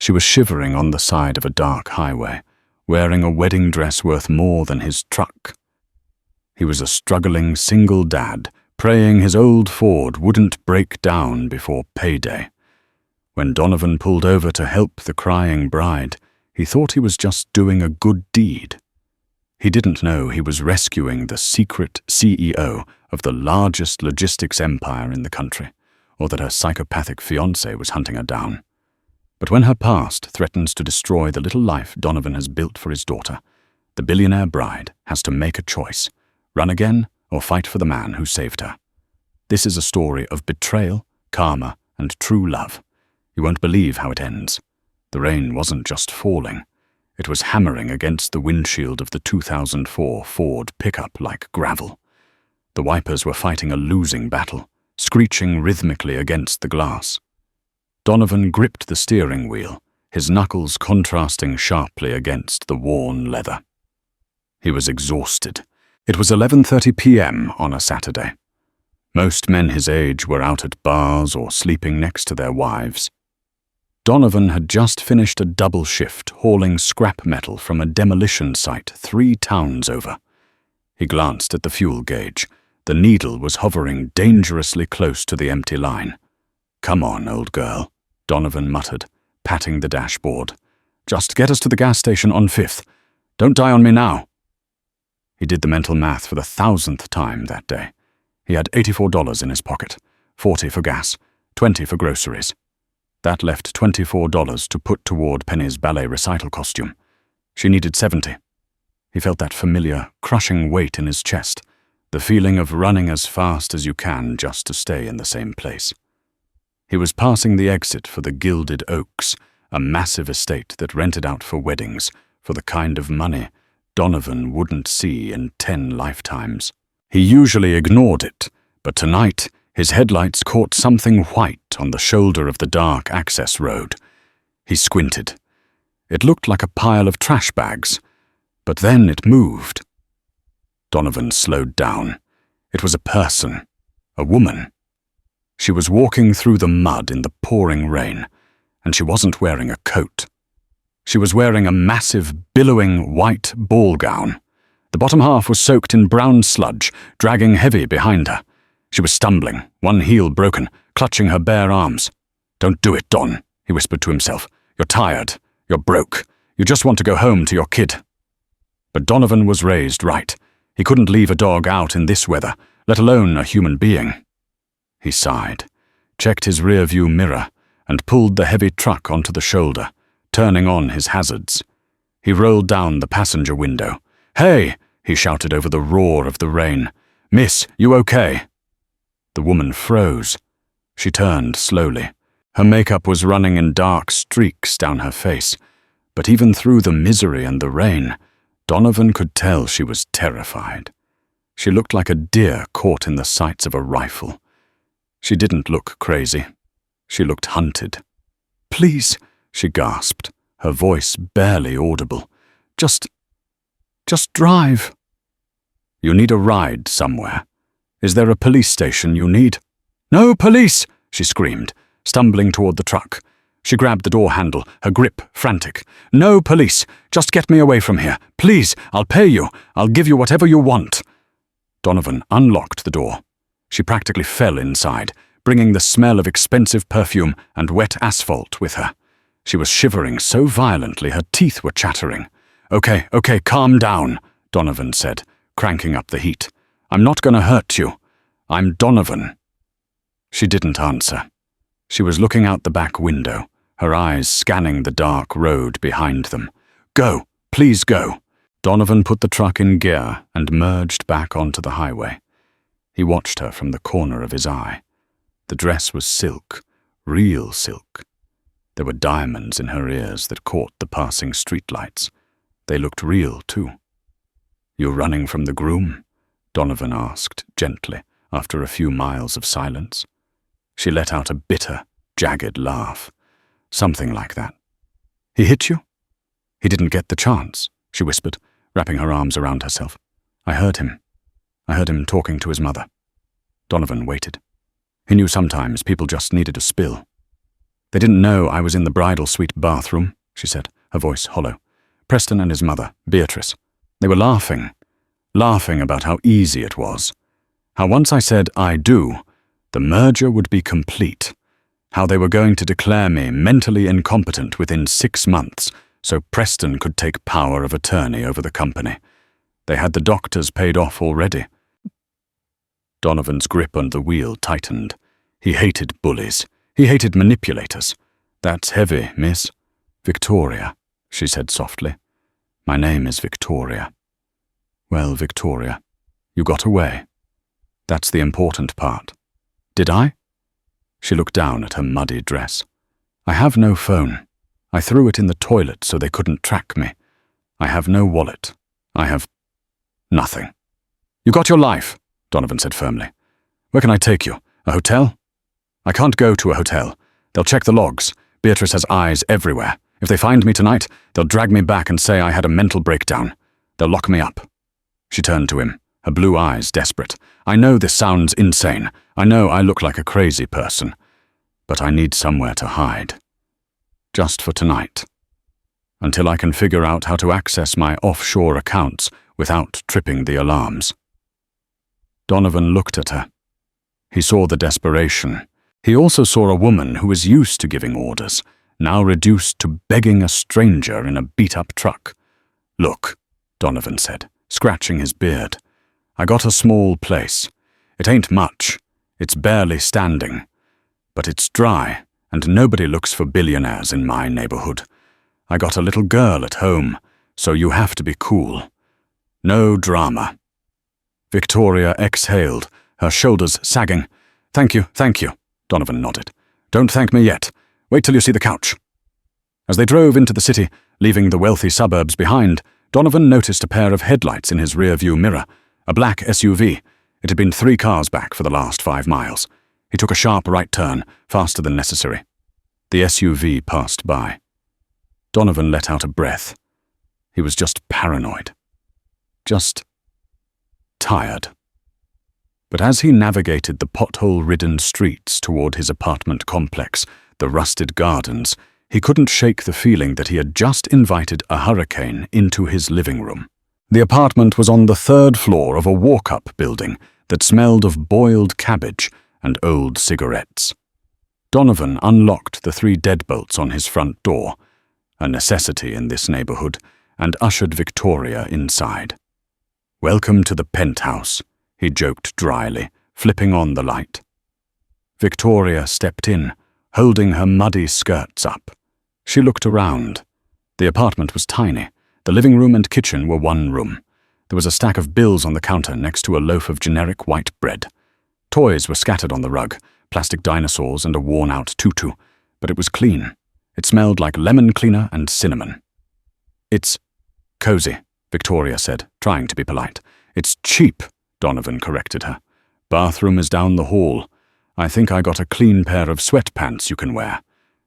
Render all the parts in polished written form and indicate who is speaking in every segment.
Speaker 1: She was shivering on the side of a dark highway, wearing a wedding dress worth more than his truck. He was a struggling single dad, praying his old Ford wouldn't break down before payday. When Donovan pulled over to help the crying bride, he thought he was just doing a good deed. He didn't know he was rescuing the secret CEO of the largest logistics empire in the country, or that her psychopathic fiancé was hunting her down. But when her past threatens to destroy the little life Donovan has built for his daughter, the billionaire bride has to make a choice: run again or fight for the man who saved her. This is a story of betrayal, karma, and true love. You won't believe how it ends. The rain wasn't just falling. It was hammering against the windshield of the 2004 Ford pickup like gravel. The wipers were fighting a losing battle, screeching rhythmically against the glass. Donovan gripped the steering wheel, his knuckles contrasting sharply against the worn leather. He was exhausted. It was 11:30 p.m. on a Saturday. Most men his age were out at bars or sleeping next to their wives. Donovan had just finished a double shift hauling scrap metal from a demolition site 3 towns over. He glanced at the fuel gauge. The needle was hovering dangerously close to the empty line. "Come on, old girl," Donovan muttered, patting the dashboard. "Just get us to the gas station on 5th. Don't die on me now." He did the mental math for the 1,000th time that day. He had $84 in his pocket, $40 for gas, $20 for groceries. That left $24 to put toward Penny's ballet recital costume. She needed $70. He felt that familiar, crushing weight in his chest, the feeling of running as fast as you can just to stay in the same place. He was passing the exit for the Gilded Oaks, a massive estate that rented out for weddings, for the kind of money Donovan wouldn't see in 10 lifetimes. He usually ignored it, but tonight his headlights caught something white on the shoulder of the dark access road. He squinted. It looked like a pile of trash bags, but then it moved. Donovan slowed down. It was a person, a woman. She was walking through the mud in the pouring rain, and she wasn't wearing a coat. She was wearing a massive, billowing white ball gown. The bottom half was soaked in brown sludge, dragging heavy behind her. She was stumbling, one heel broken, clutching her bare arms. "Don't do it, Don," he whispered to himself. "You're tired. You're broke. You just want to go home to your kid." But Donovan was raised right. He couldn't leave a dog out in this weather, let alone a human being. He sighed, checked his rear-view mirror, and pulled the heavy truck onto the shoulder, turning on his hazards. He rolled down the passenger window. "Hey!" he shouted over the roar of the rain. "Miss, you okay?" The woman froze. She turned slowly. Her makeup was running in dark streaks down her face, but even through the misery and the rain, Donovan could tell she was terrified. She looked like a deer caught in the sights of a rifle. She didn't look crazy. She looked hunted. "Please," she gasped, her voice barely audible. Just drive." "You need a ride somewhere. Is there a police station you need?" "No police!" she screamed, stumbling toward the truck. She grabbed the door handle, her grip frantic. "No police! Just get me away from here. Please, I'll pay you. I'll give you whatever you want." Donovan unlocked the door. She practically fell inside, bringing the smell of expensive perfume and wet asphalt with her. She was shivering so violently her teeth were chattering. Okay, calm down," Donovan said, cranking up the heat. "I'm not going to hurt you. I'm Donovan." She didn't answer. She was looking out the back window, her eyes scanning the dark road behind them. "Go, please go." Donovan put the truck in gear and merged back onto the highway. He watched her from the corner of his eye. The dress was silk, real silk. There were diamonds in her ears that caught the passing streetlights. They looked real, too. "You running from the groom?" Donovan asked gently after a few miles of silence. She let out a bitter, jagged laugh. "Something like that." "He hit you?" "He didn't get the chance," she whispered, wrapping her arms around herself. I heard him talking to his mother." Donovan waited. He knew sometimes people just needed a spill. They didn't know I was in the bridal suite bathroom, she said, her voice hollow. Preston and his mother, Beatrice. They were laughing about how easy it was. How once I said I do, the merger would be complete. How they were going to declare me mentally incompetent within 6 months so Preston could take power of attorney over the company. They had the doctors paid off already. Donovan's grip on the wheel tightened. He hated bullies. He hated manipulators. That's heavy, miss. Victoria, she said softly. My name is Victoria. Well, Victoria, you got away. That's the important part. Did I? She looked down at her muddy dress. I have no phone. I threw it in the toilet so they couldn't track me. I have no wallet. I have nothing. You got your life, Donovan said firmly. Where can I take you? A hotel? I can't go to a hotel. They'll check the logs. Beatrice has eyes everywhere. If they find me tonight, they'll drag me back and say I had a mental breakdown. They'll lock me up. She turned to him, her blue eyes desperate. I know this sounds insane. I know I look like a crazy person. But I need somewhere to hide. Just for tonight. Until I can figure out how to access my offshore accounts without tripping the alarms. Donovan looked at her. He saw the desperation. He also saw a woman who was used to giving orders, now reduced to begging a stranger in a beat-up truck. Look, Donovan said, scratching his beard. I got a small place. It ain't much. It's barely standing. But it's dry, and nobody looks for billionaires in my neighborhood. I got a little girl at home, so you have to be cool. No drama. Victoria exhaled, her shoulders sagging. Thank you, Donovan nodded. Don't thank me yet. Wait till you see the couch. As they drove into the city, leaving the wealthy suburbs behind, Donovan noticed a pair of headlights in his rear-view mirror, a black SUV. It had been 3 cars back for the last 5 miles. He took a sharp right turn, faster than necessary. The SUV passed by. Donovan let out a breath. He was just paranoid. Just tired. But as he navigated the pothole-ridden streets toward his apartment complex, the rusted gardens, he couldn't shake the feeling that he had just invited a hurricane into his living room. The apartment was on the 3rd floor of a walk-up building that smelled of boiled cabbage and old cigarettes. Donovan unlocked the 3 deadbolts on his front door, a necessity in this neighborhood, and ushered Victoria inside. Welcome to the penthouse, he joked dryly, flipping on the light. Victoria stepped in, holding her muddy skirts up. She looked around. The apartment was tiny. The living room and kitchen were one room. There was a stack of bills on the counter next to a loaf of generic white bread. Toys were scattered on the rug, plastic dinosaurs and a worn-out tutu, but it was clean. It smelled like lemon cleaner and cinnamon. It's cozy, Victoria said, trying to be polite. It's cheap, Donovan corrected her. Bathroom is down the hall. I think I got a clean pair of sweatpants you can wear.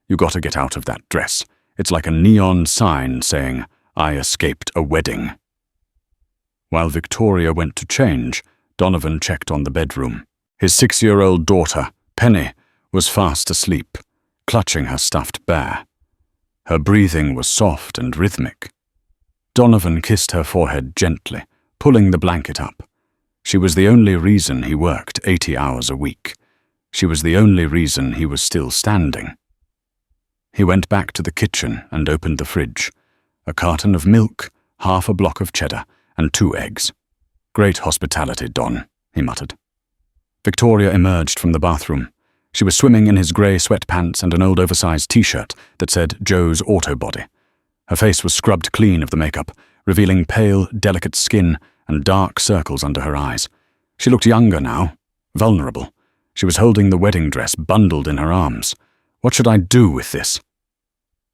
Speaker 1: You got to get out of that dress. It's like a neon sign saying, I escaped a wedding. While Victoria went to change, Donovan checked on the bedroom. His 6-year-old daughter, Penny, was fast asleep, clutching her stuffed bear. Her breathing was soft and rhythmic. Donovan kissed her forehead gently, pulling the blanket up. She was the only reason he worked 80 hours a week. She was the only reason he was still standing. He went back to the kitchen and opened the fridge. A carton of milk, half a block of cheddar, and 2 eggs. Great hospitality, Don, he muttered. Victoria emerged from the bathroom. She was swimming in his grey sweatpants and an old oversized t-shirt that said Joe's Auto Body. Her face was scrubbed clean of the makeup, revealing pale, delicate skin and dark circles under her eyes. She looked younger now, vulnerable. She was holding the wedding dress bundled in her arms. What should I do with this?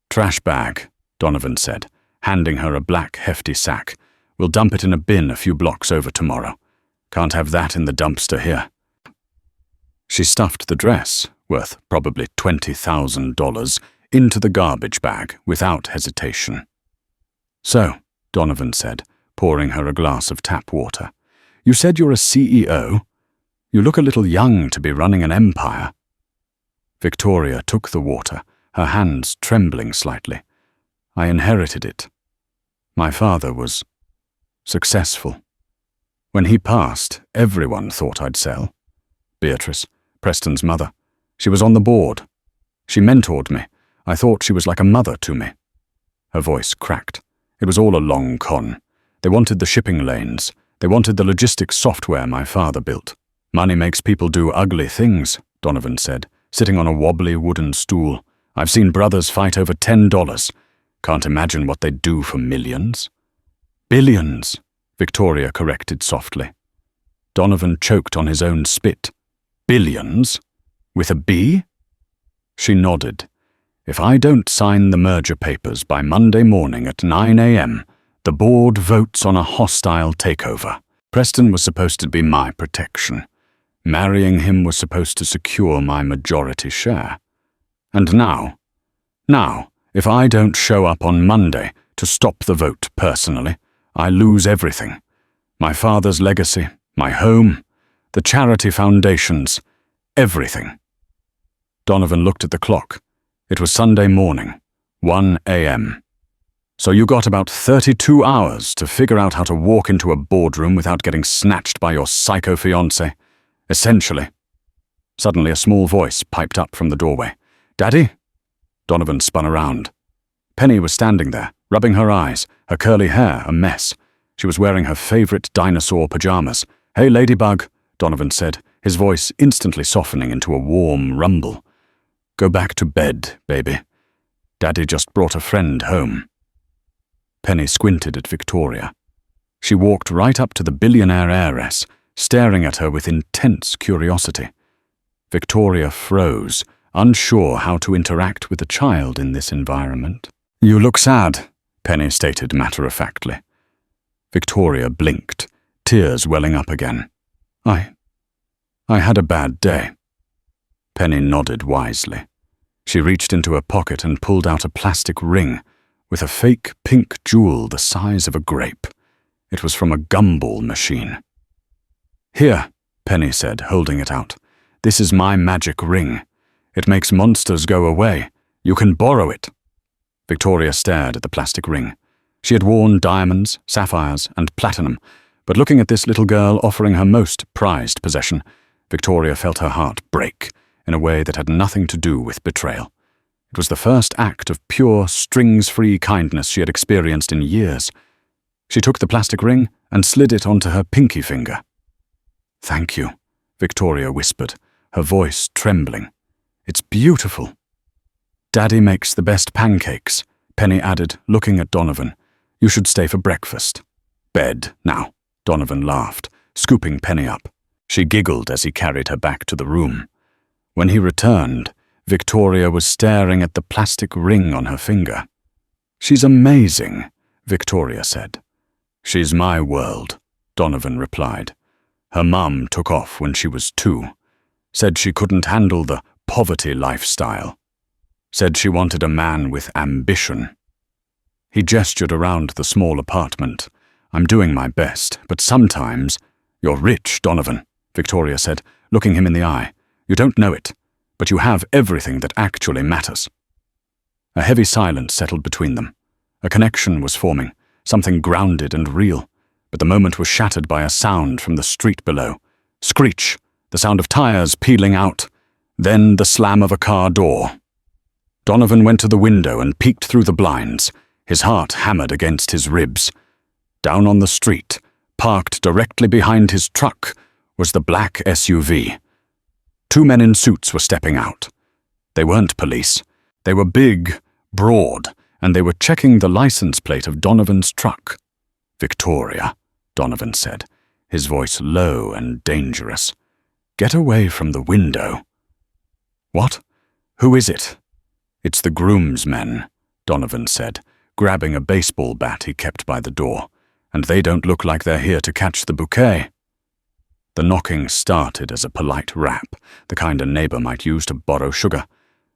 Speaker 1: Trash bag, Donovan said, handing her a black, hefty sack. We'll dump it in a bin a few blocks over tomorrow. Can't have that in the dumpster here. She stuffed the dress, worth probably $20,000, into the garbage bag without hesitation. So, Donovan said, pouring her a glass of tap water, you said you're a CEO? You look a little young to be running an empire. Victoria took the water, her hands trembling slightly. I inherited it. My father was successful. When he passed, everyone thought I'd sell. Beatrice, Preston's mother. She was on the board. She mentored me. I thought she was like a mother to me. Her voice cracked. It was all a long con. They wanted the shipping lanes. They wanted the logistics software my father built. Money makes people do ugly things, Donovan said, sitting on a wobbly wooden stool. I've seen brothers fight over $10. Can't imagine what they'd do for millions. Billions, Victoria corrected softly. Donovan choked on his own spit. Billions? With a B? She nodded. If I don't sign the merger papers by Monday morning at 9 a.m., the board votes on a hostile takeover. Preston was supposed to be my protection. Marrying him was supposed to secure my majority share. And now, if I don't show up on Monday to stop the vote personally, I lose everything. My father's legacy, my home, the charity foundations, everything. Donovan looked at the clock. It was Sunday morning, 1 a.m. So you got about 32 hours to figure out how to walk into a boardroom without getting snatched by your psycho fiancé. Essentially. Suddenly a small voice piped up from the doorway. Daddy? Donovan spun around. Penny was standing there, rubbing her eyes, her curly hair a mess. She was wearing her favorite dinosaur pajamas. Hey, Ladybug, Donovan said, his voice instantly softening into a warm rumble. Go back to bed, baby. Daddy just brought a friend home. Penny squinted at Victoria. She walked right up to the billionaire heiress, staring at her with intense curiosity. Victoria froze, unsure how to interact with a child in this environment. You look sad, Penny stated matter-of-factly. Victoria blinked, tears welling up again. I had a bad day. Penny nodded wisely. She reached into her pocket and pulled out a plastic ring with a fake pink jewel the size of a grape. It was from a gumball machine. Here, Penny said, holding it out. This is my magic ring. It makes monsters go away. You can borrow it. Victoria stared at the plastic ring. She had worn diamonds, sapphires, and platinum, but looking at this little girl offering her most prized possession, Victoria felt her heart break in a way that had nothing to do with betrayal. It was the first act of pure, strings-free kindness she had experienced in years. She took the plastic ring and slid it onto her pinky finger. Thank you, Victoria whispered, her voice trembling. It's beautiful. Daddy makes the best pancakes, Penny added, looking at Donovan. You should stay for breakfast. Bed, now, Donovan laughed, scooping Penny up. She giggled as he carried her back to the room. When he returned, Victoria was staring at the plastic ring on her finger. She's amazing, Victoria said. She's my world, Donovan replied. Her mum took off when she was 2. Said she couldn't handle the poverty lifestyle. Said she wanted a man with ambition. He gestured around the small apartment. I'm doing my best, but sometimes... You're rich, Donovan, Victoria said, looking him in the eye. You don't know it, but you have everything that actually matters. A heavy silence settled between them. A connection was forming, something grounded and real, but the moment was shattered by a sound from the street below. Screech, the sound of tires peeling out, then the slam of a car door. Donovan went to the window and peeked through the blinds, his heart hammered against his ribs. Down on the street, parked directly behind his truck, was the black SUV. 2 men in suits were stepping out. They weren't police. They were big, broad, and they were checking the license plate of Donovan's truck. Victoria, Donovan said, his voice low and dangerous. Get away from the window. What? Who is it? It's the groomsmen, Donovan said, grabbing a baseball bat he kept by the door. And they don't look like they're here to catch the bouquet. The knocking started as a polite rap, the kind a neighbor might use to borrow sugar,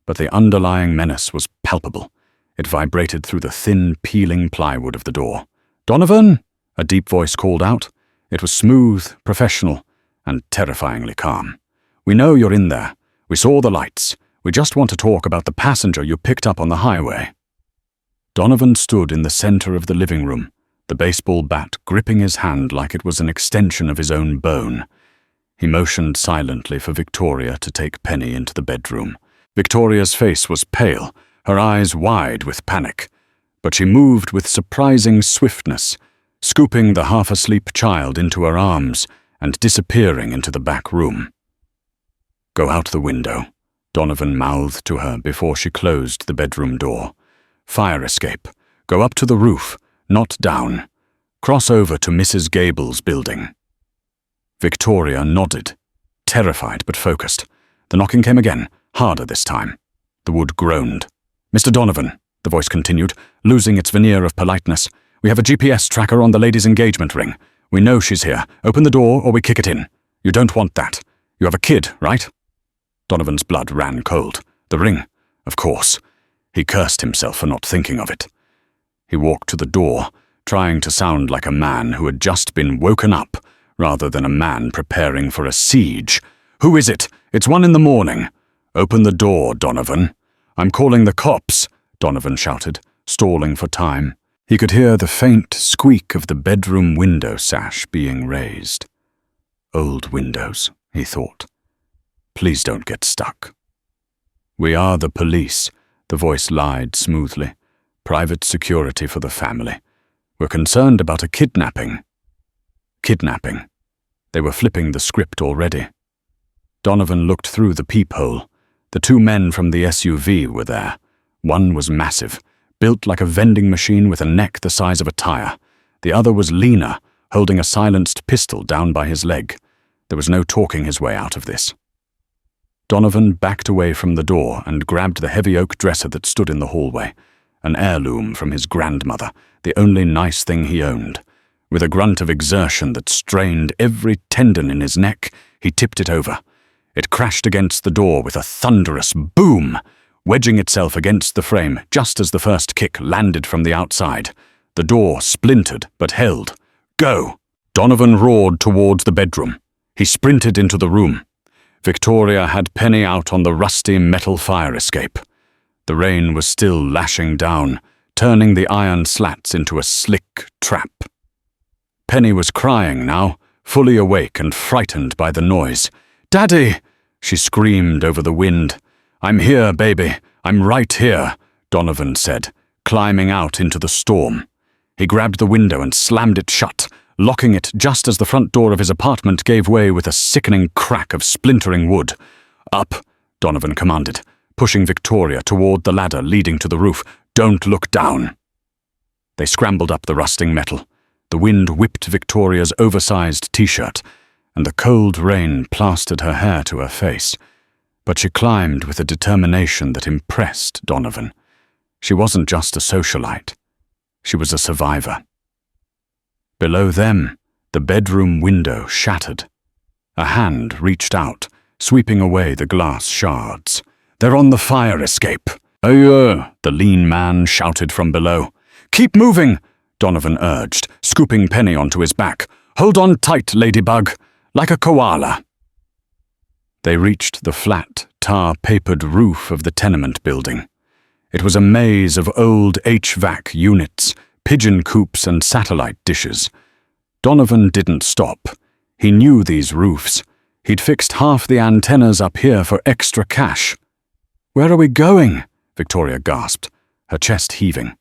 Speaker 1: but the underlying menace was palpable. It vibrated through the thin, peeling plywood of the door. Donovan! A deep voice called out. It was smooth, professional, and terrifyingly calm. We know you're in there. We saw the lights. We just want to talk about the passenger you picked up on the highway." Donovan stood in the center of the living room, the baseball bat gripping his hand like it was an extension of his own bone. He motioned silently for Victoria to take Penny into the bedroom. Victoria's face was pale, her eyes wide with panic, but she moved with surprising swiftness, scooping the half-asleep child into her arms and disappearing into the back room. "Go out the window," Donovan mouthed to her before she closed the bedroom door. "Fire escape. Go up to the roof, not down. Cross over to Mrs. Gable's building." Victoria nodded, terrified but focused. The knocking came again, harder this time. The wood groaned. "Mr. Donovan," the voice continued, losing its veneer of politeness, "we have a GPS tracker on the lady's engagement ring. We know she's here. Open the door or we kick it in. You don't want that. You have a kid, right?" Donovan's blood ran cold. The ring, of course. He cursed himself for not thinking of it. He walked to the door, trying to sound like a man who had just been woken up, rather than a man preparing for a siege. "Who is it? It's 1 a.m. "Open the door, Donovan." "I'm calling the cops," Donovan shouted, stalling for time. He could hear the faint squeak of the bedroom window sash being raised. Old windows, he thought. Please don't get stuck. "We are the police," the voice lied smoothly. "Private security for the family. We're concerned about a kidnapping." Kidnapping. They were flipping the script already. Donovan looked through the peephole. The 2 men from the SUV were there. One was massive, built like a vending machine with a neck the size of a tire. The other was leaner, holding a silenced pistol down by his leg. There was no talking his way out of this. Donovan backed away from the door and grabbed the heavy oak dresser that stood in the hallway, an heirloom from his grandmother, the only nice thing he owned. With a grunt of exertion that strained every tendon in his neck, he tipped it over. It crashed against the door with a thunderous boom, wedging itself against the frame just as the first kick landed from the outside. The door splintered but held. "Go!" Donovan roared towards the bedroom. He sprinted into the room. Victoria had Penny out on the rusty metal fire escape. The rain was still lashing down, turning the iron slats into a slick trap. Penny was crying now, fully awake and frightened by the noise. "Daddy!" she screamed over the wind. "I'm here, baby. I'm right here," Donovan said, climbing out into the storm. He grabbed the window and slammed it shut, locking it just as the front door of his apartment gave way with a sickening crack of splintering wood. "Up," Donovan commanded, pushing Victoria toward the ladder leading to the roof. "Don't look down." They scrambled up the rusting metal. The wind whipped Victoria's oversized t-shirt, and the cold rain plastered her hair to her face. But she climbed with a determination that impressed Donovan. She wasn't just a socialite. She was a survivor. Below them, the bedroom window shattered. A hand reached out, sweeping away the glass shards. "They're on the fire escape." "Aye," the lean man shouted from below. "Keep moving," Donovan urged, scooping Penny onto his back. "Hold on tight, Ladybug, like a koala." They reached the flat, tar-papered roof of the tenement building. It was a maze of old HVAC units, pigeon coops and satellite dishes. Donovan didn't stop. He knew these roofs. He'd fixed half the antennas up here for extra cash. "Where are we going?" Victoria gasped, her chest heaving.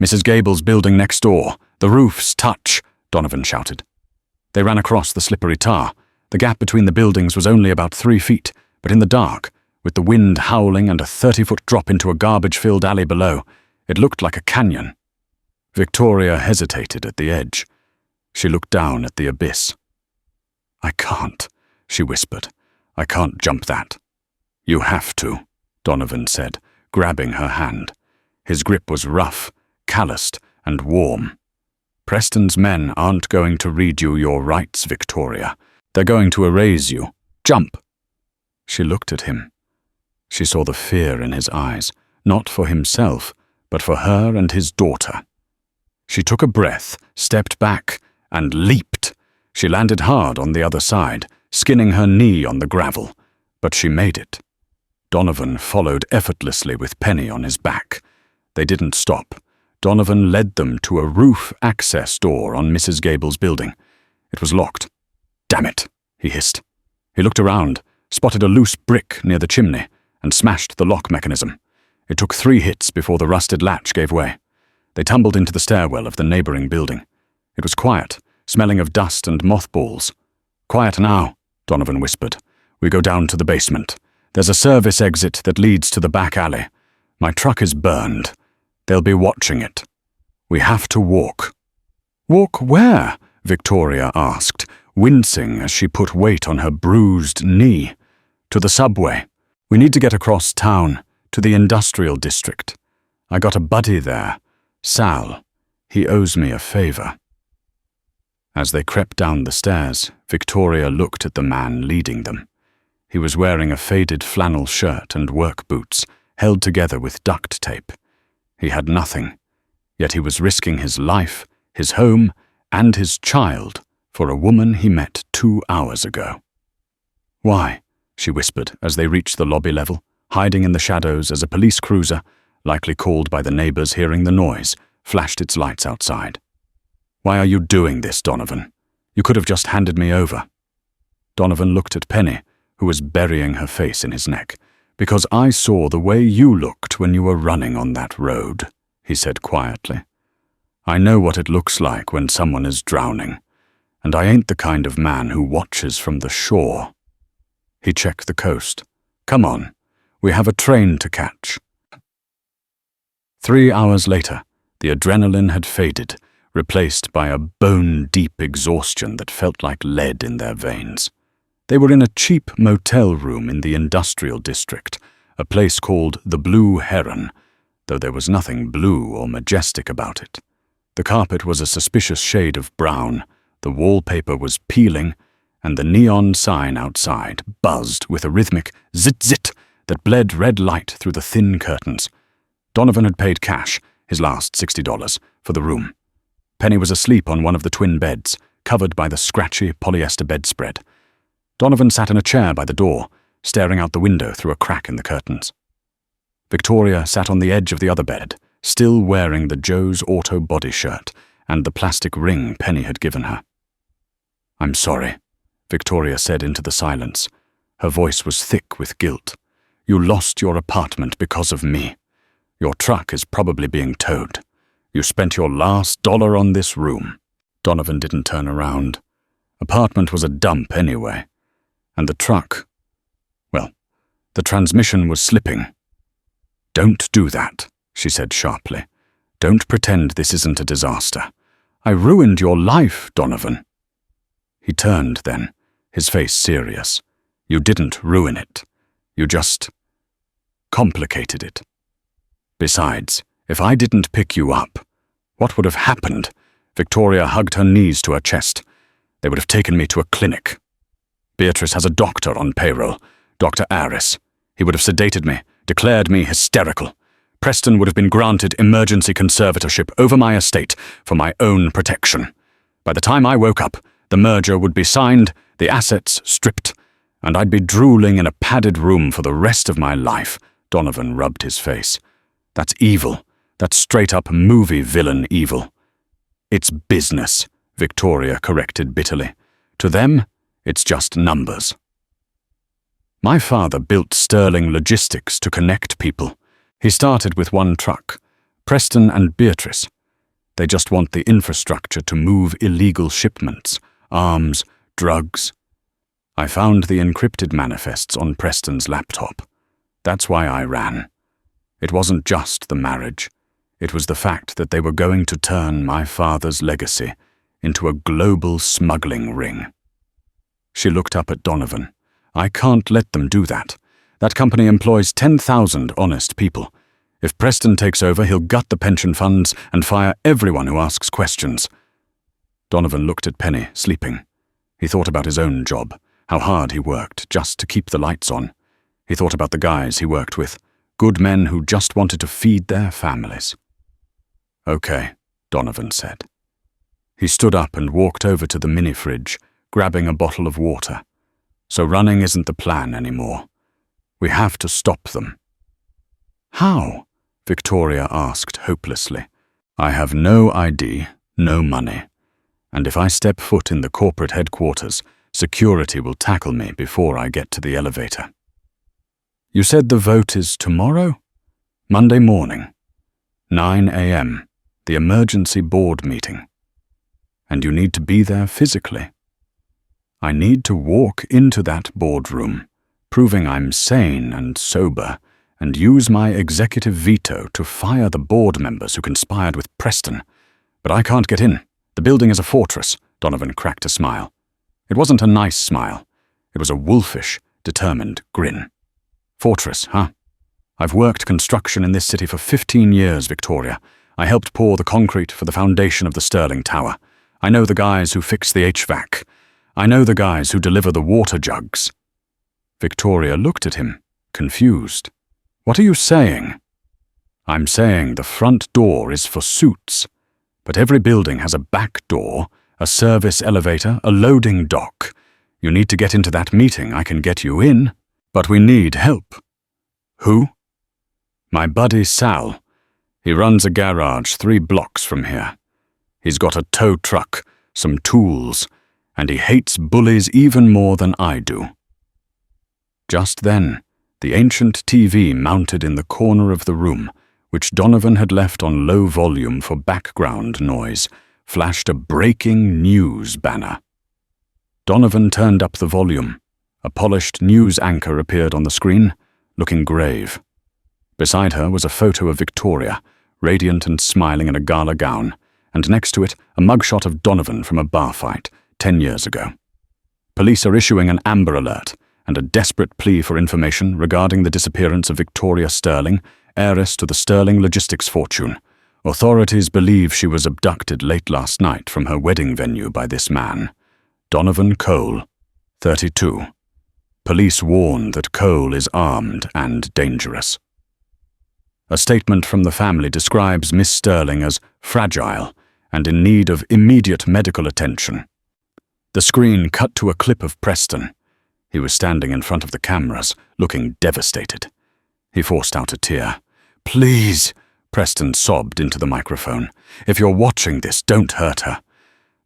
Speaker 1: "Mrs. Gable's building next door. The roofs touch," Donovan shouted. They ran across the slippery tar. The gap between the buildings was only about 3 feet, but in the dark, with the wind howling and a 30-foot drop into a garbage-filled alley below, it looked like a canyon. Victoria hesitated at the edge. She looked down at the abyss. "I can't," she whispered. "I can't jump that." "You have to," Donovan said, grabbing her hand. His grip was rough, calloused, and warm. "Preston's men aren't going to read you your rights, Victoria. They're going to erase you. Jump." She looked at him. She saw the fear in his eyes, not for himself, but for her and his daughter. She took a breath, stepped back, and leaped. She landed hard on the other side, skinning her knee on the gravel, but she made it. Donovan followed effortlessly with Penny on his back. They didn't stop. Donovan led them to a roof access door on Mrs. Gable's building. It was locked. "Damn it," he hissed. He looked around, spotted a loose brick near the chimney, and smashed the lock mechanism. It took 3 hits before the rusted latch gave way. They tumbled into the stairwell of the neighboring building. It was quiet, smelling of dust and mothballs. "Quiet now," Donovan whispered. "We go down to the basement. There's a service exit that leads to the back alley. My truck is burned. They'll be watching it. We have to walk." "Walk where?" Victoria asked, wincing as she put weight on her bruised knee. "To the subway. We need to get across town, to the industrial district. I got a buddy there, Sal. He owes me a favor." As they crept down the stairs, Victoria looked at the man leading them. He was wearing a faded flannel shirt and work boots, held together with duct tape. He had nothing, yet he was risking his life, his home, and his child for a woman he met 2 hours ago. "Why?" she whispered as they reached the lobby level, hiding in the shadows as a police cruiser, likely called by the neighbors hearing the noise, flashed its lights outside. "Why are you doing this, Donovan? You could have just handed me over." Donovan looked at Penny, who was burying her face in his neck. "Because I saw the way you looked when you were running on that road," he said quietly. "I know what it looks like when someone is drowning, and I ain't the kind of man who watches from the shore." He checked the coast. "Come on, we have a train to catch." 3 hours later, the adrenaline had faded, replaced by a bone-deep exhaustion that felt like lead in their veins. They were in a cheap motel room in the industrial district, a place called the Blue Heron, though there was nothing blue or majestic about it. The carpet was a suspicious shade of brown, the wallpaper was peeling, and the neon sign outside buzzed with a rhythmic zit-zit that bled red light through the thin curtains. Donovan had paid cash, his last $60, for the room. Penny was asleep on one of the twin beds, covered by the scratchy polyester bedspread. Donovan sat in a chair by the door, staring out the window through a crack in the curtains. Victoria sat on the edge of the other bed, still wearing the Joe's Auto body shirt and the plastic ring Penny had given her. "I'm sorry," Victoria said into the silence. Her voice was thick with guilt. "You lost your apartment because of me. Your truck is probably being towed. You spent your last dollar on this room." Donovan didn't turn around. Apartment was a dump anyway. And the truck, well, the transmission was slipping. "Don't do that," she said sharply. "Don't pretend this isn't a disaster. I ruined your life, Donovan." He turned then, his face serious. "You didn't ruin it. You just complicated it. Besides, if I didn't pick you up, what would have happened?" Victoria hugged her knees to her chest. "They would have taken me to a clinic. Beatrice has a doctor on payroll, Dr. Aris. He would have sedated me, declared me hysterical. Preston would have been granted emergency conservatorship over my estate for my own protection. By the time I woke up, the merger would be signed, the assets stripped, and I'd be drooling in a padded room for the rest of my life." Donovan rubbed his face. "That's evil. That's straight-up movie villain evil." "It's business," Victoria corrected bitterly. "To them, it's just numbers. My father built Sterling Logistics to connect people. He started with one truck, Preston and Beatrice. They just want the infrastructure to move illegal shipments, arms, drugs. I found the encrypted manifests on Preston's laptop. That's why I ran. It wasn't just the marriage. It was the fact that they were going to turn my father's legacy into a global smuggling ring." She looked up at Donovan. "I can't let them do that. That company employs 10,000 honest people. If Preston takes over, he'll gut the pension funds and fire everyone who asks questions." Donovan looked at Penny, sleeping. He thought about his own job, how hard he worked just to keep the lights on. He thought about the guys he worked with, good men who just wanted to feed their families. "Okay," Donovan said. He stood up and walked over to the mini-fridge, grabbing a bottle of water. "So running isn't the plan anymore. We have to stop them." "How?" Victoria asked hopelessly. "I have no ID, no money, and if I step foot in the corporate headquarters, security will tackle me before I get to the elevator." "You said the vote is tomorrow?" "Monday morning, 9 a.m., the emergency board meeting. And you need to be there physically." "I need to walk into that boardroom, proving I'm sane and sober, and use my executive veto to fire the board members who conspired with Preston. But I can't get in. The building is a fortress." Donovan cracked a smile. It wasn't a nice smile. It was a wolfish, determined grin. "Fortress, huh? I've worked construction in this city for 15 years, Victoria. I helped pour the concrete for the foundation of the Sterling Tower. I know the guys who fix the HVAC. I know the guys who deliver the water jugs." Victoria looked at him, confused. "What are you saying?" "I'm saying the front door is for suits, but every building has a back door, a service elevator, a loading dock. You need to get into that meeting. I can get you in, but we need help." "Who?" "My buddy Sal. He runs a garage 3 blocks from here. He's got a tow truck, some tools, and he hates bullies even more than I do." Just then, the ancient TV mounted in the corner of the room, which Donovan had left on low volume for background noise, flashed a breaking news banner. Donovan turned up the volume. A polished news anchor appeared on the screen, looking grave. Beside her was a photo of Victoria, radiant and smiling in a gala gown, and next to it a mugshot of Donovan from a bar fight 10 years ago. "Police are issuing an Amber Alert and a desperate plea for information regarding the disappearance of Victoria Sterling, heiress to the Sterling logistics fortune. Authorities believe she was abducted late last night from her wedding venue by this man, Donovan Cole, 32. Police warn that Cole is armed and dangerous." A statement from the family describes Miss Sterling as fragile and in need of immediate medical attention. The screen cut to a clip of Preston. He was standing in front of the cameras, looking devastated. He forced out a tear. "Please," Preston sobbed into the microphone. "If you're watching this, don't hurt her.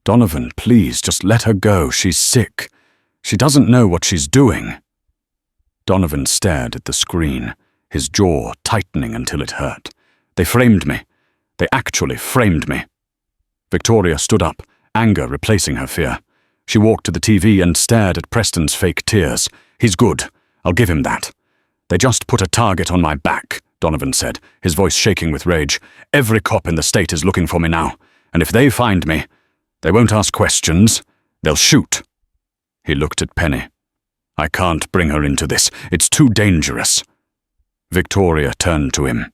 Speaker 1: Donovan, please, just let her go. She's sick. She doesn't know what she's doing." Donovan stared at the screen, his jaw tightening until it hurt. "They framed me. They actually framed me." Victoria stood up, anger replacing her fear. She walked to the TV and stared at Preston's fake tears. "He's good. I'll give him that." "They just put a target on my back," Donovan said, his voice shaking with rage. "Every cop in the state is looking for me now, and if they find me, they won't ask questions. They'll shoot." He looked at Penny. "I can't bring her into this. It's too dangerous." Victoria turned to him.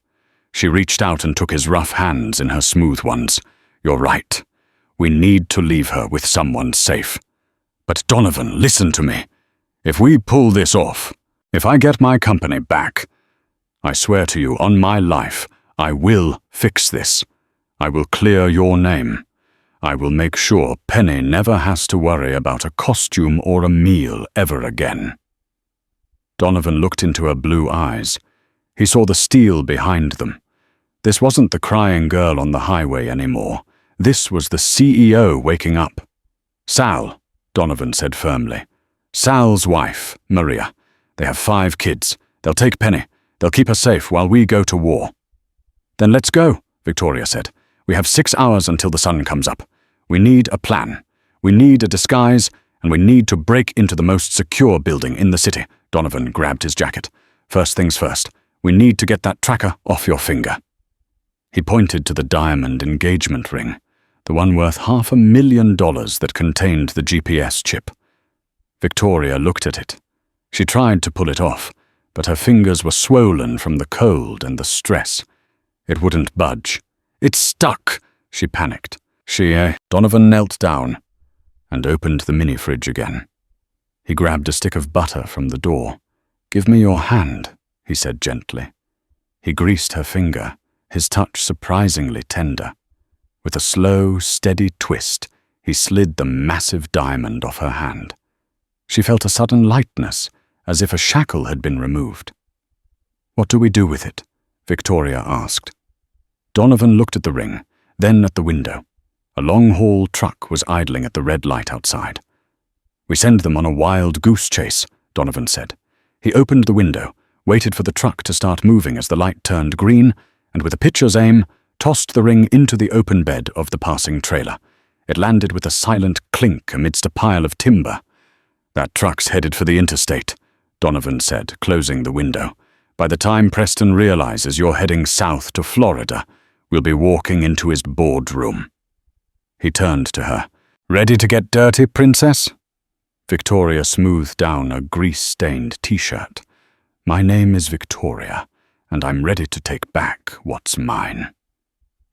Speaker 1: She reached out and took his rough hands in her smooth ones. "You're right. We need to leave her with someone safe. But Donovan, listen to me. If we pull this off, if I get my company back, I swear to you on my life, I will fix this. I will clear your name. I will make sure Penny never has to worry about a costume or a meal ever again." Donovan looked into her blue eyes. He saw the steel behind them. This wasn't the crying girl on the highway anymore. This was the CEO waking up. "Sal," Donovan said firmly. "Sal's wife, Maria. They have 5 kids. They'll take Penny. They'll keep her safe while we go to war." "Then let's go," Victoria said. "We have 6 hours until the sun comes up. We need a plan. We need a disguise, and we need to break into the most secure building in the city." Donovan grabbed his jacket. "First things first. We need to get that tracker off your finger." He pointed to the diamond engagement ring, the one worth $500,000 that contained the GPS chip. Victoria looked at it. She tried to pull it off, but her fingers were swollen from the cold and the stress. It wouldn't budge. "It's stuck!" she panicked. Donovan knelt down and opened the mini-fridge again. He grabbed a stick of butter from the door. "Give me your hand," he said gently. He greased her finger, his touch surprisingly tender. With a slow, steady twist, he slid the massive diamond off her hand. She felt a sudden lightness, as if a shackle had been removed. "What do we do with it?" Victoria asked. Donovan looked at the ring, then at the window. A long-haul truck was idling at the red light outside. "We send them on a wild goose chase," Donovan said. He opened the window, waited for the truck to start moving as the light turned green, and with a pitcher's aim, tossed the ring into the open bed of the passing trailer. It landed with a silent clink amidst a pile of timber. "That truck's headed for the interstate," Donovan said, closing the window. "By the time Preston realizes you're heading south to Florida, we'll be walking into his boardroom." He turned to her. "Ready to get dirty, princess?" Victoria smoothed down a grease-stained t-shirt. "My name is Victoria, and I'm ready to take back what's mine."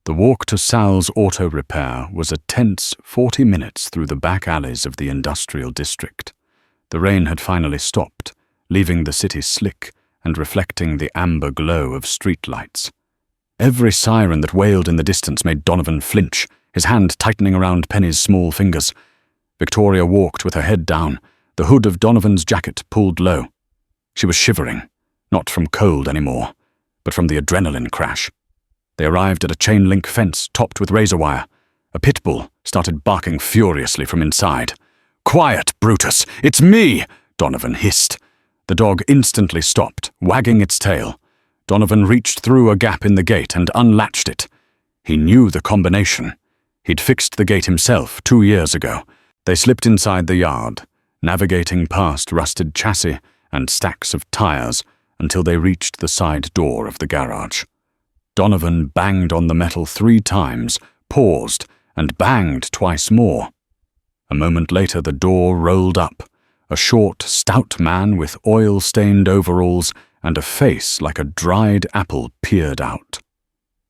Speaker 1: The walk to Sal's auto repair was a tense 40 minutes through the back alleys of the industrial district. The rain had finally stopped, leaving the city slick and reflecting the amber glow of streetlights. Every siren that wailed in the distance made Donovan flinch, his hand tightening around Penny's small fingers. Victoria walked with her head down, the hood of Donovan's jacket pulled low. She was shivering, not from cold anymore, but from the adrenaline crash. They arrived at a chain-link fence topped with razor wire. A pit bull started barking furiously from inside. "Quiet, Brutus! It's me!" Donovan hissed. The dog instantly stopped, wagging its tail. Donovan reached through a gap in the gate and unlatched it. He knew the combination. He'd fixed the gate himself 2 years ago. They slipped inside the yard, navigating past rusted chassis and stacks of tires until they reached the side door of the garage. Donovan banged on the metal 3 times, paused, and banged twice more. A moment later the door rolled up. A short, stout man with oil-stained overalls and a face like a dried apple peered out.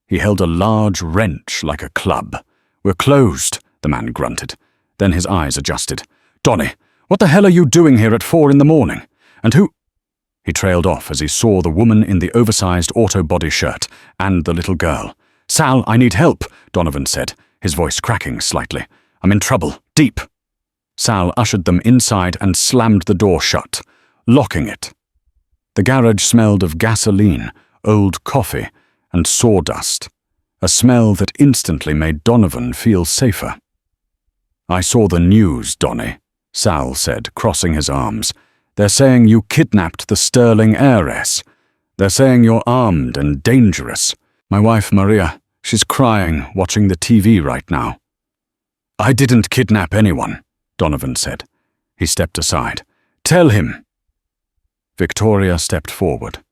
Speaker 1: He held a large wrench like a club. "We're closed," the man grunted. Then his eyes adjusted. "Donnie, what the hell are you doing here at 4 in the morning? And who—" He trailed off as he saw the woman in the oversized auto body shirt and the little girl. "Sal, I need help," Donovan said, his voice cracking slightly. "I'm in trouble, deep." Sal ushered them inside and slammed the door shut, locking it. The garage smelled of gasoline, old coffee, and sawdust, a smell that instantly made Donovan feel safer. "I saw the news, Donnie," Sal said, crossing his arms. "They're saying you kidnapped the Sterling heiress. They're saying you're armed and dangerous. My wife, Maria, she's crying, watching the TV right now." "I didn't kidnap anyone," Donovan said. He stepped aside. "Tell him." Victoria stepped forward.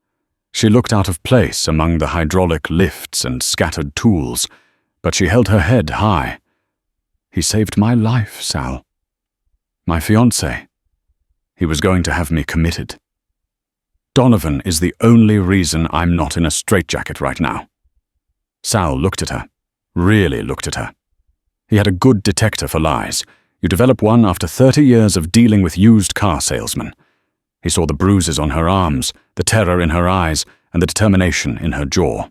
Speaker 1: She looked out of place among the hydraulic lifts and scattered tools, but she held her head high. "He saved my life, Sal. My fiancé. He was going to have me committed. Donovan is the only reason I'm not in a straitjacket right now." Sal looked at her, really looked at her. He had a good detector for lies. You develop one after 30 years of dealing with used car salesmen. He saw the bruises on her arms, the terror in her eyes, and the determination in her jaw.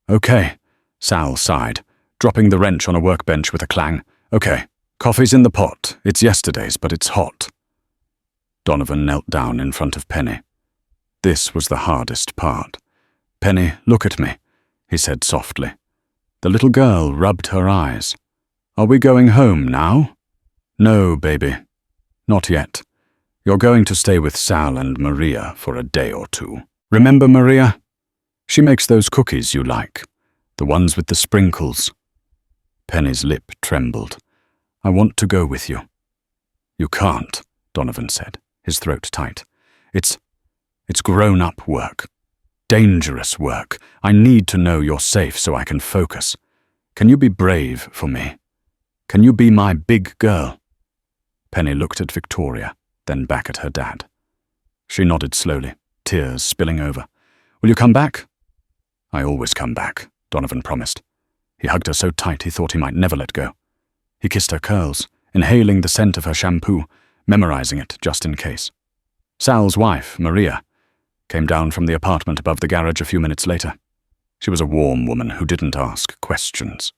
Speaker 1: "Okay," Sal sighed, dropping the wrench on a workbench with a clang. "Okay, coffee's in the pot. It's yesterday's, but it's hot." Donovan knelt down in front of Penny. This was the hardest part. "Penny, look at me," he said softly. The little girl rubbed her eyes. "Are we going home now?" "No, baby. Not yet. You're going to stay with Sal and Maria for a day or 2. Remember Maria? She makes those cookies you like, the ones with the sprinkles." Penny's lip trembled. "I want to go with you." "You can't," Donovan said, his throat tight. It's grown-up work. Dangerous work. I need to know you're safe so I can focus. Can you be brave for me? Can you be my big girl?" Penny looked at Victoria, then back at her dad. She nodded slowly, tears spilling over. "Will you come back?" "I always come back," Donovan promised. He hugged her so tight he thought he might never let go. He kissed her curls, inhaling the scent of her shampoo, memorizing it just in case. Sal's wife, Maria, came down from the apartment above the garage a few minutes later. She was a warm woman who didn't ask questions.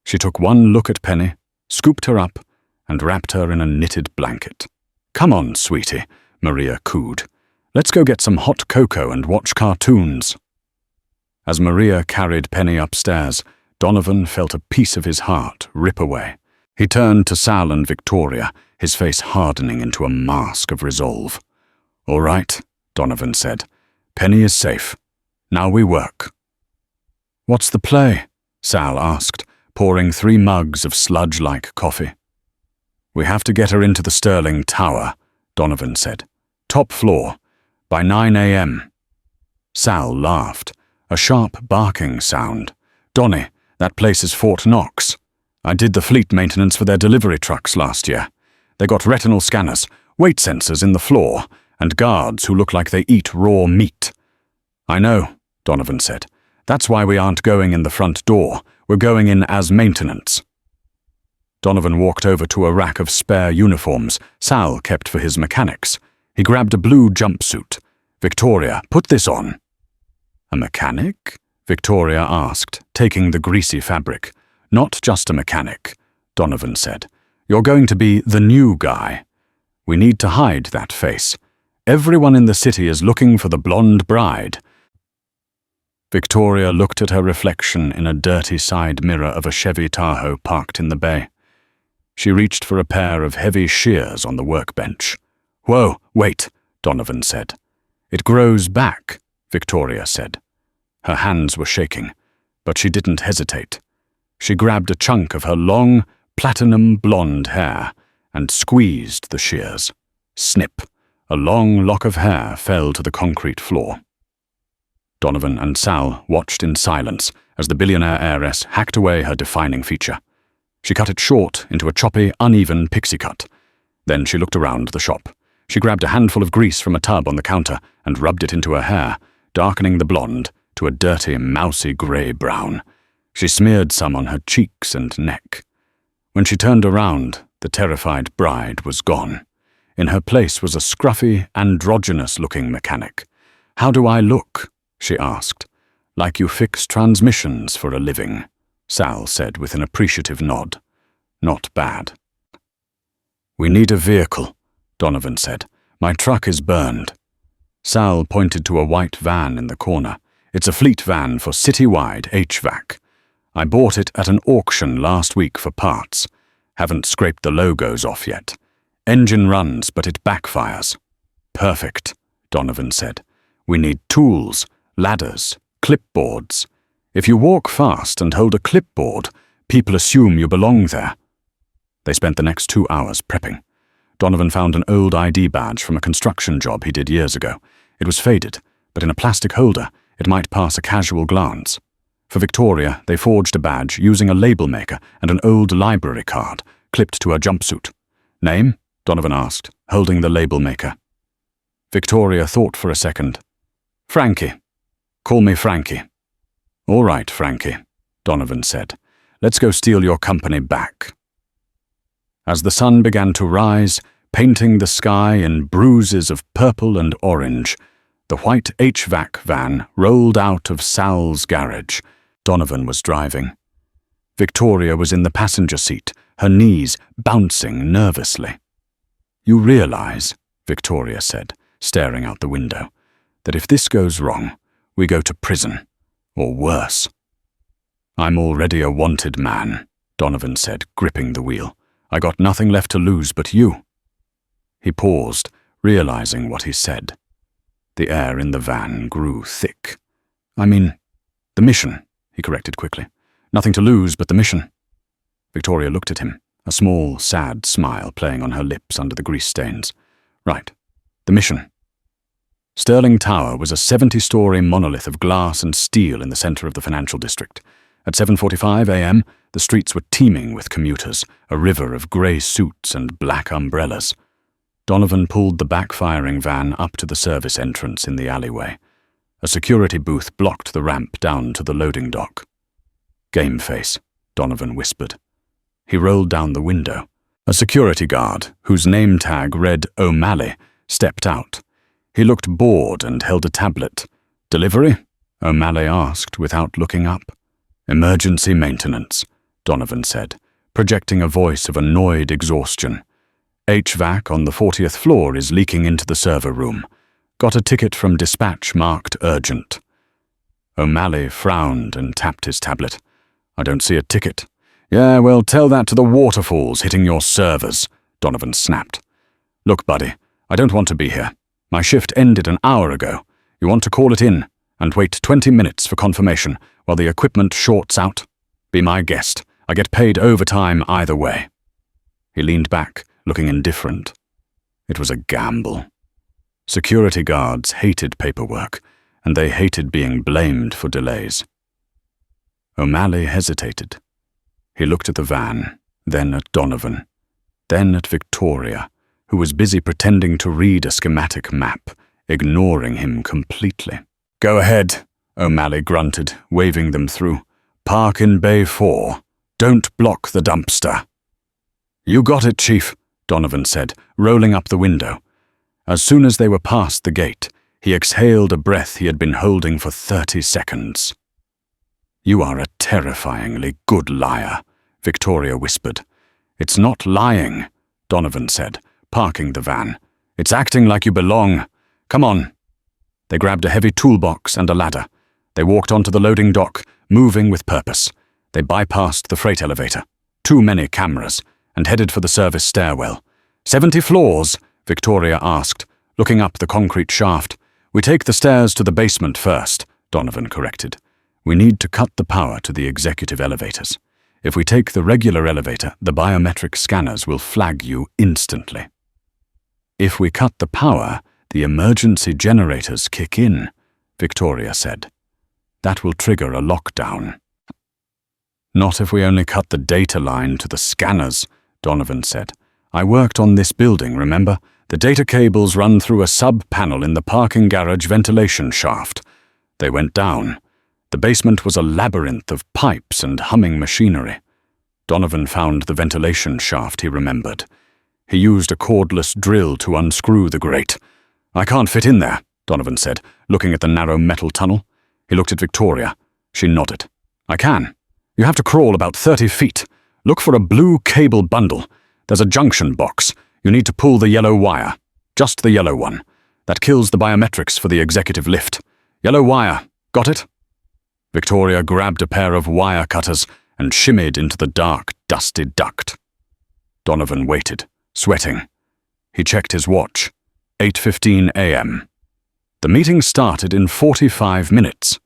Speaker 1: She took one look at Penny, scooped her up, and wrapped her in a knitted blanket. "Come on, sweetie," Maria cooed. Let's go get some hot cocoa and watch cartoons." As Maria carried Penny upstairs, Donovan felt a piece of his heart rip away. He turned to Sal and Victoria, his face hardening into a mask of resolve. "All right," Donovan said. "Penny is safe. Now we work." "What's the play?" Sal asked, pouring 3 mugs of sludge-like coffee. "We have to get her into the Sterling Tower," Donovan said. "Top floor, by 9 a.m. Sal laughed, a sharp barking sound. "Donnie, that place is Fort Knox. I did the fleet maintenance for their delivery trucks last year. They got retinal scanners, weight sensors in the floor, and guards who look like they eat raw meat." "I know," Donovan said. "That's why we aren't going in the front door. We're going in as maintenance." Donovan walked over to a rack of spare uniforms Sal kept for his mechanics. He grabbed a blue jumpsuit. "Victoria, put this on." "A mechanic?" Victoria asked, taking the greasy fabric. "Not just a mechanic," Donovan said. "You're going to be the new guy. We need to hide that face. Everyone in the city is looking for the blonde bride." Victoria looked at her reflection in a dirty side mirror of a Chevy Tahoe parked in the bay. She reached for a pair of heavy shears on the workbench. "Whoa, wait," Donovan said. "It grows back," Victoria said. Her hands were shaking, but she didn't hesitate. She grabbed a chunk of her long, platinum blonde hair and squeezed the shears. Snip! A long lock of hair fell to the concrete floor. Donovan and Sal watched in silence as the billionaire heiress hacked away her defining feature. She cut it short into a choppy, uneven pixie cut. Then she looked around the shop. She grabbed a handful of grease from a tub on the counter and rubbed it into her hair, darkening the blonde to a dirty, mousy grey-brown. She smeared some on her cheeks and neck. When she turned around, the terrified bride was gone. In her place was a scruffy, androgynous-looking mechanic. "How do I look?" she asked. "Like you fix transmissions for a living," Sal said with an appreciative nod. "Not bad." "We need a vehicle," Donovan said. "My truck is burned." Sal pointed to a white van in the corner. "It's a fleet van for citywide HVAC. I bought it at an auction last week for parts. Haven't scraped the logos off yet. Engine runs, but it backfires." "Perfect," Donovan said. "We need tools, ladders, clipboards. If you walk fast and hold a clipboard, people assume you belong there." They spent the next 2 hours prepping. Donovan found an old ID badge from a construction job he did years ago. It was faded, but in a plastic holder, it might pass a casual glance. For Victoria, they forged a badge using a label maker and an old library card clipped to her jumpsuit. "Name?" Donovan asked, holding the label maker. Victoria thought for a second. "Frankie. Call me Frankie." "All right, Frankie," Donovan said. "Let's go steal your company back." As the sun began to rise, painting the sky in bruises of purple and orange, the white HVAC van rolled out of Sal's garage. Donovan was driving. Victoria was in the passenger seat, her knees bouncing nervously. "You realize," Victoria said, staring out the window, "that if this goes wrong, we go to prison, or worse." "I'm already a wanted man," Donovan said, gripping the wheel. "I got nothing left to lose but you." He paused, realizing what he said. The air in the van grew thick. "I mean, the mission," he corrected quickly. "Nothing to lose but the mission." Victoria looked at him, a small, sad smile playing on her lips under the grease stains. "Right, the mission." Sterling Tower was a 70-story monolith of glass and steel in the center of the financial district. At 7:45 a.m., the streets were teeming with commuters, a river of grey suits and black umbrellas. Donovan pulled the backfiring van up to the service entrance in the alleyway. A security booth blocked the ramp down to the loading dock. "Game face," Donovan whispered. He rolled down the window. A security guard, whose name tag read O'Malley, stepped out. He looked bored and held a tablet. "Delivery?" O'Malley asked without looking up. "Emergency maintenance," Donovan said, projecting a voice of annoyed exhaustion. "HVAC on the 40th floor is leaking into the server room. Got a ticket from dispatch marked urgent. O'Malley frowned and tapped his tablet. I don't see a ticket. Yeah, well, tell that to the waterfalls hitting your servers, Donovan snapped. Look, buddy, I don't want to be here. My shift ended an hour ago. You want to call it in and wait 20 minutes for confirmation while the equipment shorts out? Be my guest. I get paid overtime either way. He leaned back, looking indifferent. It was a gamble. Security guards hated paperwork, and they hated being blamed for delays. O'Malley hesitated. He looked at the van, then at Donovan, then at Victoria, who was busy pretending to read a schematic map, ignoring him completely. Go ahead, O'Malley grunted, waving them through. Park in Bay 4. Don't block the dumpster. You got it, Chief, Donovan said, rolling up the window. As soon as they were past the gate, he exhaled a breath he had been holding for 30 seconds. You are a terrifyingly good liar, Victoria whispered. It's not lying, Donovan said, parking the van. It's acting like you belong. Come on. They grabbed a heavy toolbox and a ladder. They walked onto the loading dock, moving with purpose. They bypassed the freight elevator. Too many cameras, and headed for the service stairwell. 70 floors, Victoria asked, looking up the concrete shaft. We take the stairs to the basement first, Donovan corrected. We need to cut the power to the executive elevators. If we take the regular elevator, the biometric scanners will flag you instantly. If we cut the power, the emergency generators kick in, Victoria said. That will trigger a lockdown. Not if we only cut the data line to the scanners, Donovan said. I worked on this building, remember? The data cables run through a sub-panel in the parking garage ventilation shaft. They went down. The basement was a labyrinth of pipes and humming machinery. Donovan found the ventilation shaft he remembered. He used a cordless drill to unscrew the grate. I can't fit in there, Donovan said, looking at the narrow metal tunnel. He looked at Victoria. She nodded. I can. You have to crawl about 30 feet. Look for a blue cable bundle. There's a junction box. You need to pull the yellow wire. Just the yellow one. That kills the biometrics for the executive lift. Yellow wire. Got it? Victoria grabbed a pair of wire cutters and shimmied into the dark, dusty duct. Donovan waited, sweating. He checked his watch. 8:15 a.m. The meeting started in 45 minutes.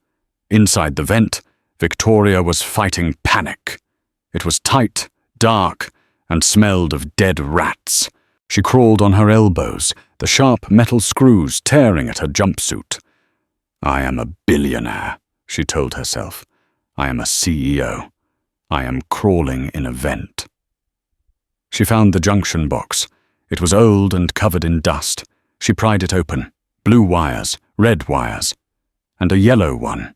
Speaker 1: Inside the vent, Victoria was fighting panic. It was tight, dark, and smelled of dead rats. She crawled on her elbows, the sharp metal screws tearing at her jumpsuit. I am a billionaire, she told herself. I am a CEO. I am crawling in a vent. She found the junction box. It was old and covered in dust. She pried it open. Blue wires, red wires, and a yellow one.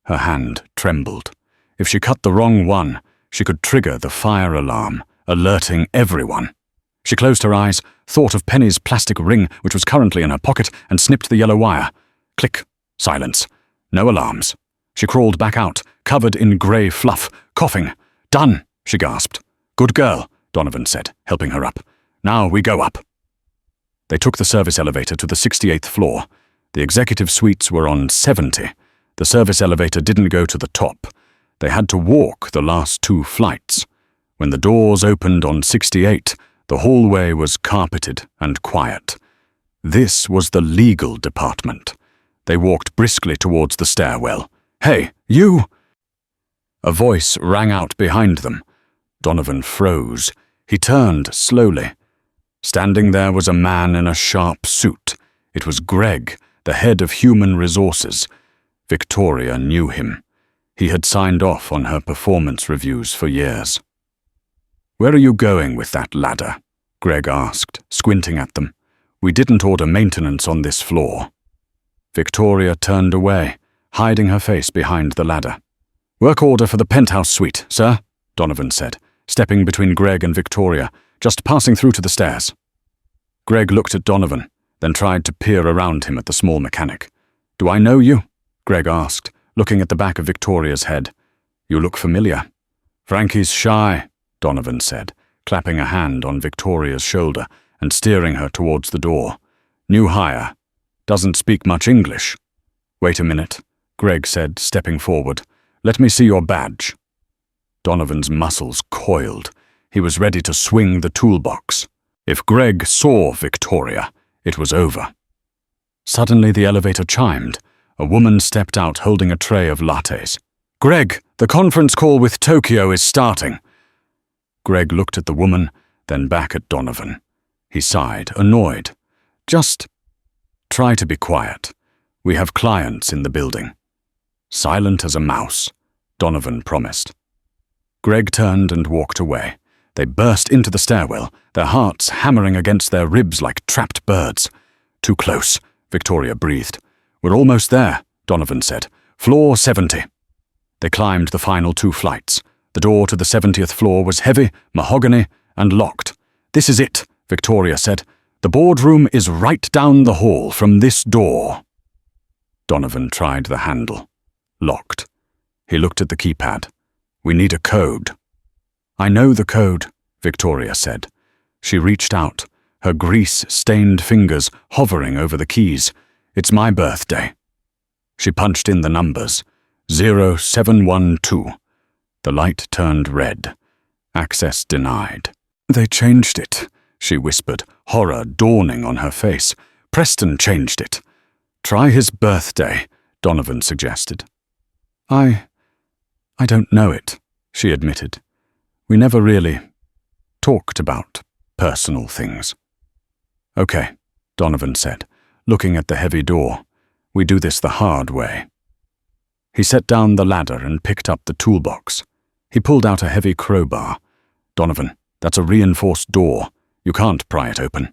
Speaker 1: Her hand trembled. If she cut the wrong one, she could trigger the fire alarm, alerting everyone. She closed her eyes, thought of Penny's plastic ring, which was currently in her pocket, and snipped the yellow wire. Click. Silence. No alarms. She crawled back out, covered in grey fluff, coughing. Done, she gasped. Good girl, Donovan said, helping her up. Now we go up. They took the service elevator to the 68th floor. The executive suites were on 70. The service elevator didn't go to the top. They had to walk the last 2 flights. When the doors opened on 68, the hallway was carpeted and quiet. This was the legal department. They walked briskly towards the stairwell. Hey, you! A voice rang out behind them. Donovan froze. He turned slowly. Standing there was a man in a sharp suit. It was Greg, the head of human resources. Victoria knew him. He had signed off on her performance reviews for years. Where are you going with that ladder? Greg asked, squinting at them. We didn't order maintenance on this floor. Victoria turned away, hiding her face behind the ladder. Work order for the penthouse suite, sir, Donovan said, stepping between Greg and Victoria, just passing through to the stairs. Greg looked at Donovan, then tried to peer around him at the small mechanic. Do I know you? Greg asked, looking at the back of Victoria's head. You look familiar. Frankie's shy, Donovan said, clapping a hand on Victoria's shoulder and steering her towards the door. New hire. Doesn't speak much English. Wait a minute, Greg said, stepping forward. Let me see your badge. Donovan's muscles coiled. He was ready to swing the toolbox. If Greg saw Victoria, it was over. Suddenly the elevator chimed. A woman stepped out holding a tray of lattes. Greg, the conference call with Tokyo is starting. Greg looked at the woman, then back at Donovan. He sighed, annoyed. Just try to be quiet. We have clients in the building. Silent as a mouse, Donovan promised. Greg turned and walked away. They burst into the stairwell, their hearts hammering against their ribs like trapped birds. Too close, Victoria breathed. We're almost there, Donovan said. Floor 70. They climbed the final 2 flights. The door to the 70th floor was heavy, mahogany, and locked. This is it, Victoria said. The boardroom is right down the hall from this door. Donovan tried the handle. Locked. He looked at the keypad. We need a code. I know the code, Victoria said. She reached out, her grease-stained fingers hovering over the keys. It's my birthday. She punched in the numbers. 0712. The light turned red. Access denied. They changed it, she whispered, horror dawning on her face. Preston changed it. Try his birthday, Donovan suggested. I don't know it, she admitted. We never really talked about personal things. Okay, Donovan said, looking at the heavy door. We do this the hard way. He set down the ladder and picked up the toolbox. He pulled out a heavy crowbar. Donovan, that's a reinforced door. You can't pry it open.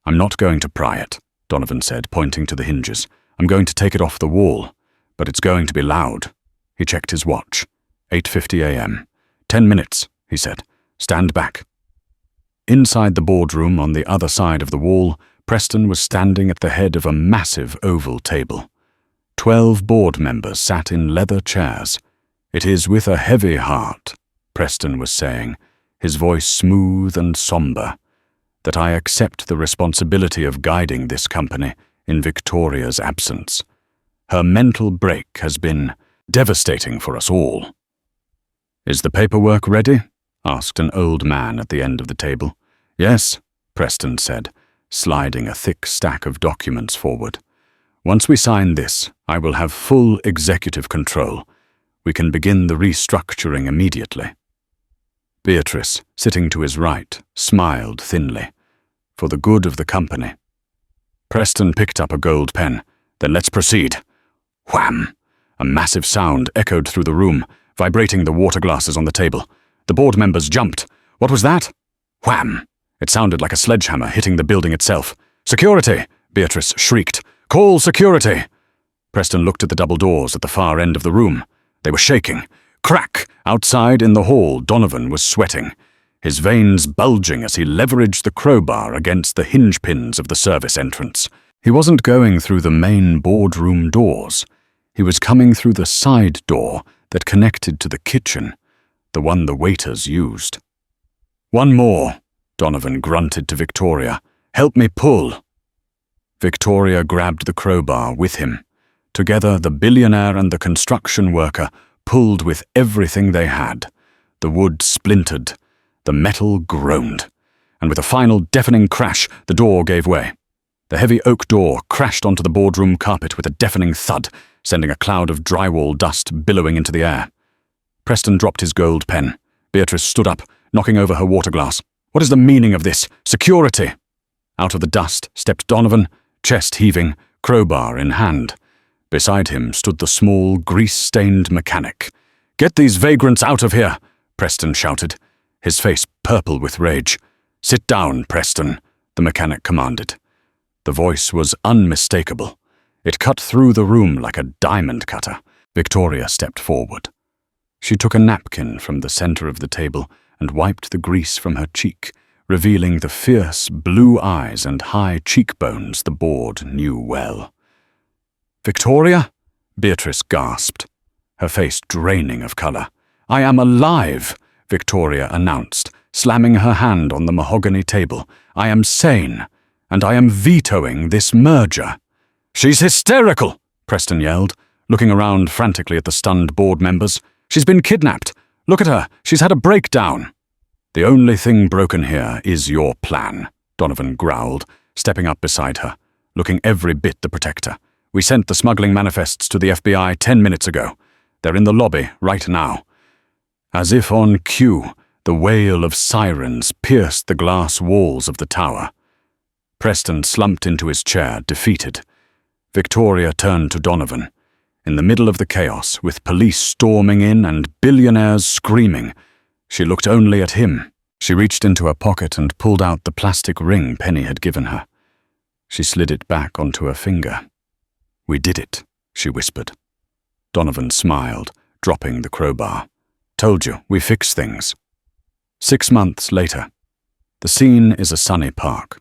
Speaker 1: I'm not going to pry it, Donovan said, pointing to the hinges. I'm going to take it off the wall, but it's going to be loud. He checked his watch. 8:50 a.m. 10 minutes, he said. Stand back. Inside the boardroom on the other side of the wall, Preston was standing at the head of a massive oval table. 12 board members sat in leather chairs. It is with a heavy heart, Preston was saying, his voice smooth and somber, that I accept the responsibility of guiding this company in Victoria's absence. Her mental break has been devastating for us all. Is the paperwork ready? Asked an old man at the end of the table. Yes, Preston said, sliding a thick stack of documents forward. Once we sign this, I will have full executive control. We can begin the restructuring immediately. Beatrice, sitting to his right, smiled thinly. For the good of the company. Preston picked up a gold pen. Then let's proceed. Wham! A massive sound echoed through the room, vibrating the water glasses on the table. The board members jumped. What was that? Wham! It sounded like a sledgehammer hitting the building itself. Security! Beatrice shrieked. Call security! Preston looked at the double doors at the far end of the room. They were shaking. Crack! Outside in the hall, Donovan was sweating, his veins bulging as he leveraged the crowbar against the hinge pins of the service entrance. He wasn't going through the main boardroom doors. He was coming through the side door that connected to the kitchen, the one the waiters used. One more, Donovan grunted to Victoria. Help me pull. Victoria grabbed the crowbar with him. Together, the billionaire and the construction worker pulled with everything they had. The wood splintered. The metal groaned. And with a final deafening crash, the door gave way. The heavy oak door crashed onto the boardroom carpet with a deafening thud, sending a cloud of drywall dust billowing into the air. Preston dropped his gold pen. Beatrice stood up, knocking over her water glass. What is the meaning of this? Security! Out of the dust stepped Donovan, chest heaving, crowbar in hand. Beside him stood the small, grease-stained mechanic. Get these vagrants out of here, Preston shouted, his face purple with rage. Sit down, Preston, the mechanic commanded. The voice was unmistakable. It cut through the room like a diamond cutter. Victoria stepped forward. She took a napkin from the center of the table and wiped the grease from her cheek, revealing the fierce blue eyes and high cheekbones the board knew well. Victoria? Beatrice gasped, her face draining of color. I am alive, Victoria announced, slamming her hand on the mahogany table. I am sane, and I am vetoing this merger. "She's hysterical!" Preston yelled, looking around frantically at the stunned board members. "She's been kidnapped! Look at her! She's had a breakdown!" "The only thing broken here is your plan," Donovan growled, stepping up beside her, looking every bit the protector. "We sent the smuggling manifests to the FBI 10 minutes ago. They're in the lobby right now." As if on cue, the wail of sirens pierced the glass walls of the tower. Preston slumped into his chair, defeated. Victoria turned to Donovan. In the middle of the chaos, with police storming in and billionaires screaming, she looked only at him. She reached into her pocket and pulled out the plastic ring Penny had given her. She slid it back onto her finger. "We did it," she whispered. Donovan smiled, dropping the crowbar. "Told you, we fix things." 6 months later. The scene is a sunny park.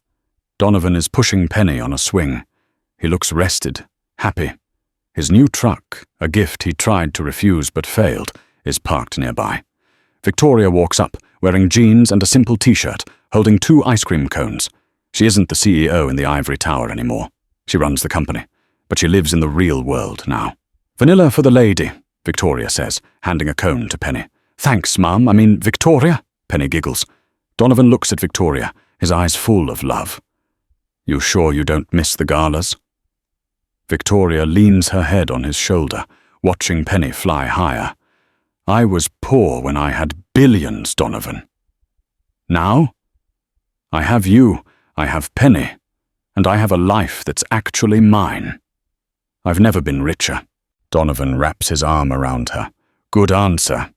Speaker 1: Donovan is pushing Penny on a swing. He looks rested, happy. His new truck, a gift he tried to refuse but failed, is parked nearby. Victoria walks up, wearing jeans and a simple t-shirt, holding 2 ice cream cones. She isn't the CEO in the ivory tower anymore. She runs the company, but she lives in the real world now. "Vanilla for the lady," Victoria says, handing a cone to Penny. "Thanks, Mum. Victoria?" Penny giggles. Donovan looks at Victoria, his eyes full of love. "You sure you don't miss the galas?" Victoria leans her head on his shoulder, watching Penny fly higher. "I was poor when I had billions, Donovan. Now? I have you, I have Penny, and I have a life that's actually mine. I've never been richer." Donovan wraps his arm around her. "Good answer."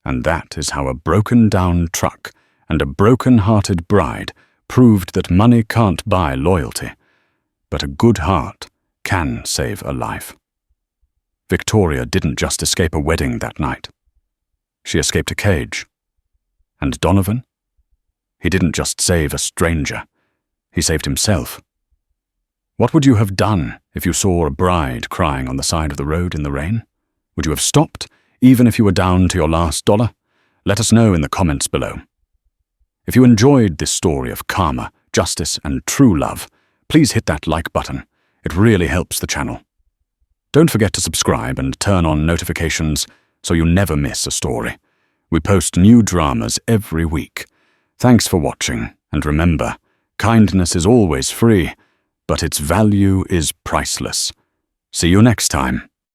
Speaker 1: And that is how a broken-down truck and a broken-hearted bride proved that money can't buy loyalty, but a good heart can save a life. Victoria didn't just escape a wedding that night. She escaped a cage. And Donovan? He didn't just save a stranger. He saved himself. What would you have done if you saw a bride crying on the side of the road in the rain? Would you have stopped, even if you were down to your last dollar? Let us know in the comments below. If you enjoyed this story of karma, justice, and true love, please hit that like button. It really helps the channel. Don't forget to subscribe and turn on notifications so you never miss a story. We post new dramas every week. Thanks for watching, and remember, kindness is always free, but its value is priceless. See you next time.